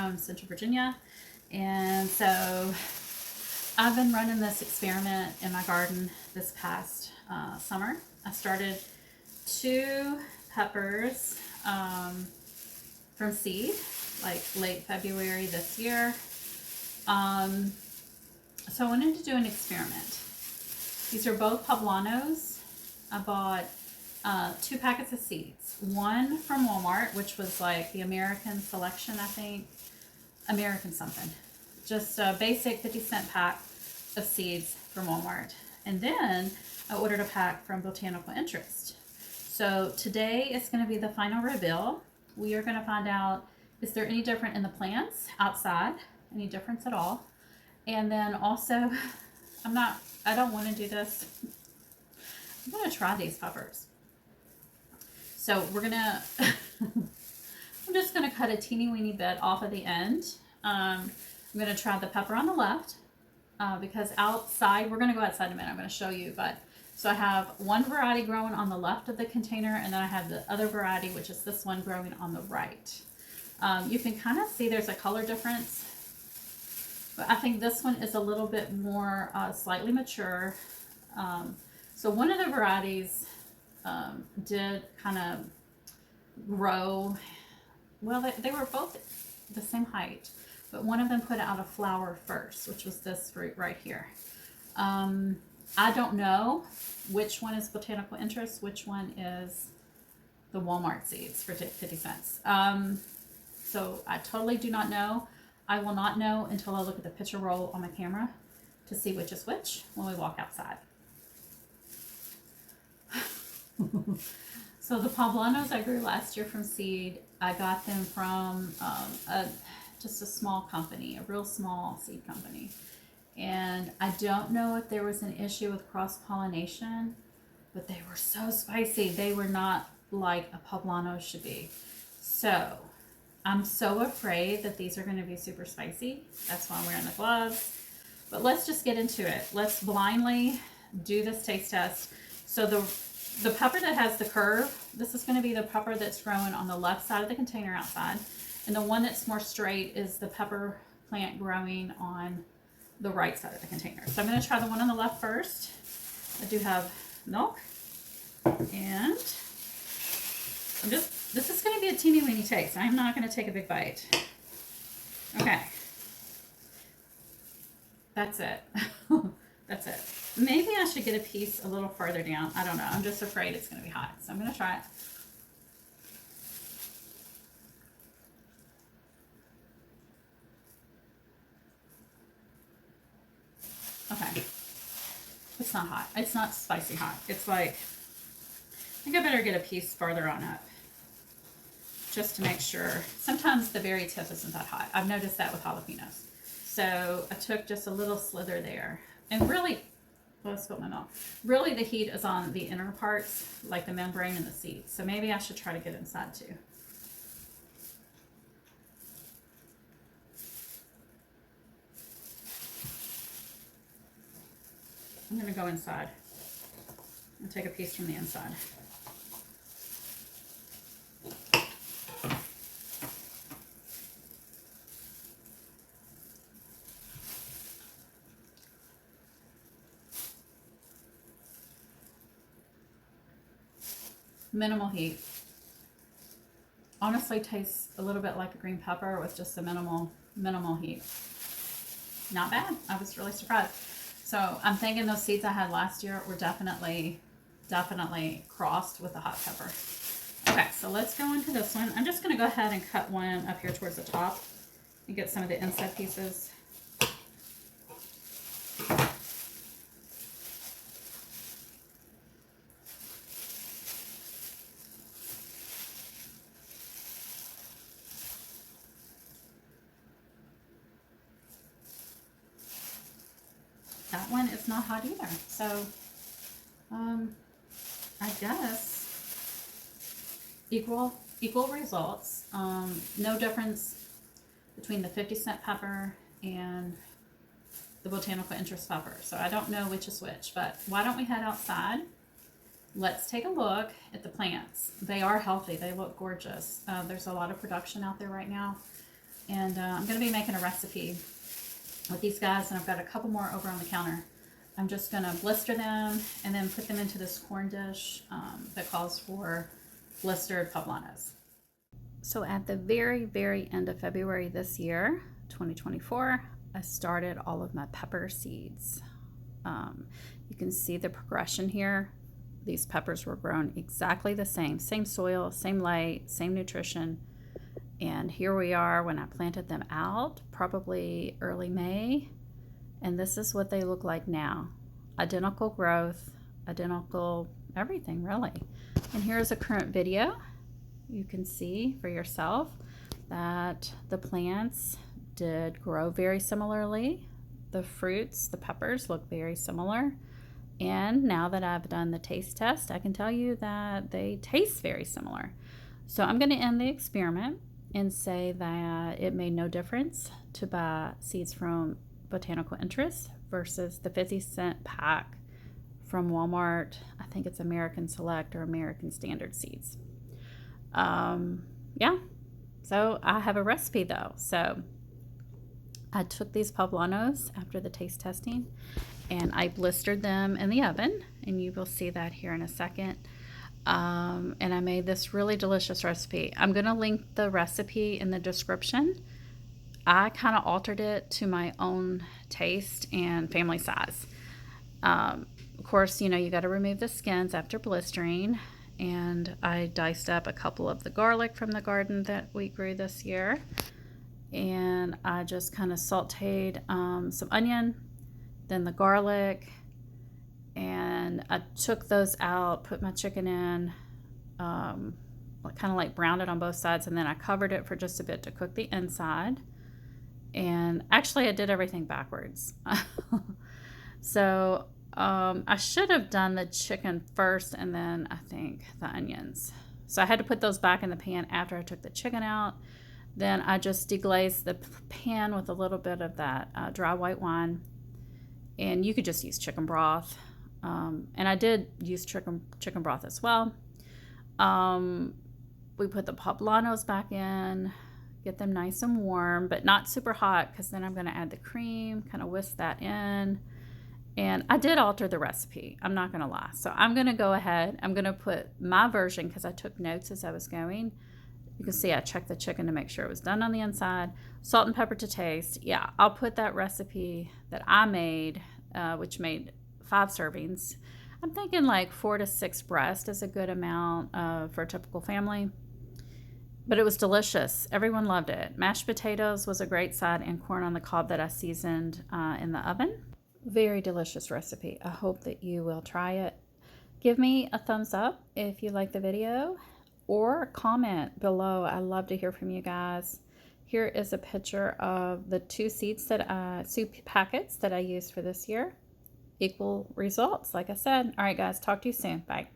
from Central Virginia. And so I've been running this experiment in my garden this past summer. I started 2 peppers from seed, like late February this year. So I wanted to do an experiment. These are both Poblanos. I bought 2 packets of seeds. One from Walmart, which was like the American selection, I think. American something. Just a basic 50-cent pack of seeds from Walmart. And then I ordered a pack from Botanical Interest. So today is going to be the final reveal. We are going to find out, is there any different in the plants outside? Any difference at all? And then also, I don't want to do this. I'm going to try these peppers. So we're going to, I'm just going to cut a teeny weeny bit off of the end. I'm going to try the pepper on the left because outside, we're going to go outside in a minute. I'm going to show you, but so I have one variety growing on the left of the container, and then I have the other variety, which is this one growing on the right. You can kind of see there's a color difference, but I think this one is a little bit more slightly mature. So one of the varieties did kind of grow, well, they were both the same height, but one of them put out a flower first, which was this fruit right here. I don't know which one is Botanical Interest, which one is the Walmart seeds for 50 cents. So I totally do not know. I will not know until I look at the picture roll on my camera to see which is which when we walk outside. So the Poblanos I grew last year from seed, I got them from just a small company, a real small seed company. And I don't know if there was an issue with cross-pollination, but they were so spicy. They were not like a Poblano should be. So I'm so afraid that these are going to be super spicy. That's why I'm wearing the gloves. But let's just get into it. Let's blindly do this taste test. So the pepper that has the curve, this is going to be the pepper that's growing on the left side of the container outside. And the one that's more straight is the pepper plant growing on the right side of the container. So I'm going to try the one on the left first. I do have milk, and this is going to be a teeny weeny taste. I'm not going to take a big bite. Okay. That's it. That's it. Maybe I should get a piece a little farther down. I don't know. I'm just afraid it's going to be hot. So I'm going to try it. Okay. It's not hot. It's not spicy hot. It's like, I think I better get a piece farther on up just to make sure. Sometimes the very tip isn't that hot. I've noticed that with jalapenos. So I took just a little slither there. And really, well, I spilled my milk. Really the heat is on the inner parts, like the membrane and the seeds. So maybe I should try to get inside too. I'm going to go inside and take a piece from the inside. Minimal heat. Honestly tastes a little bit like a green pepper with just a minimal heat. Not bad. I was really surprised. So I'm thinking those seeds I had last year were definitely crossed with the hot pepper. Okay, so let's go into this one. I'm just going to go ahead and cut one up here towards the top and get some of the inside pieces. That one is not hot either. So, I guess equal results. No difference between the 50-cent pepper and the Botanical Interest pepper. So I don't know which is which, but why don't we head outside? Let's take a look at the plants. They are healthy. They look gorgeous. There's a lot of production out there right now. And I'm going to be making a recipe with these guys, and I've got a couple more over on the counter. I'm just going to blister them and then put them into this corn dish that calls for blistered poblanos. So at the very, very end of February this year, 2024, I started all of my pepper seeds. You can see the progression here. These peppers were grown exactly the same soil, same light, same nutrition. And here we are when I planted them out, probably early May. And this is what they look like now. Identical growth, identical everything, really. And here's a current video. You can see for yourself that the plants did grow very similarly. The fruits, the peppers, look very similar. And now that I've done the taste test, I can tell you that they taste very similar. So I'm going to end the experiment and say that it made no difference to buy seeds from Botanical Interest versus the 50-cent pack from Walmart. I think it's American Select or American Standard seeds. Yeah, so I have a recipe though. So I took these poblanos after the taste testing and I blistered them in the oven, and you will see that here in a second. And I made this really delicious recipe. I'm going to link the recipe in the description. I kind of altered it to my own taste and family size. Of course, you know, you got to remove the skins after blistering. And I diced up a couple of the garlic from the garden that we grew this year. And I just kind of sauteed some onion, then the garlic, and I took those out, put my chicken in, kind of like browned it on both sides, and then I covered it for just a bit to cook the inside. And actually I did everything backwards. So I should have done the chicken first and then I think the onions. So I had to put those back in the pan after I took the chicken out. Then I just deglazed the pan with a little bit of that dry white wine. And you could just use chicken broth. And I did use chicken broth as well. We put the poblanos back in, get them nice and warm, but not super hot, because then I'm going to add the cream, kind of whisk that in. And I did alter the recipe, I'm not going to lie. So I'm going to go ahead, I'm going to put my version, because I took notes as I was going. You can see I checked the chicken to make sure it was done on the inside. Salt and pepper to taste. Yeah, I'll put that recipe that I made, which made 5 servings. I'm thinking like 4 to 6 breasts is a good amount for a typical family. But it was delicious. Everyone loved it. Mashed potatoes was a great side, and corn on the cob that I seasoned in the oven. Very delicious recipe. I hope that you will try it. Give me a thumbs up if you like the video, or comment below. I love to hear from you guys. Here is a picture of the 2 seeds that soup packets that I used for this year. Equal results, like I said. All right, guys, talk to you soon. Bye.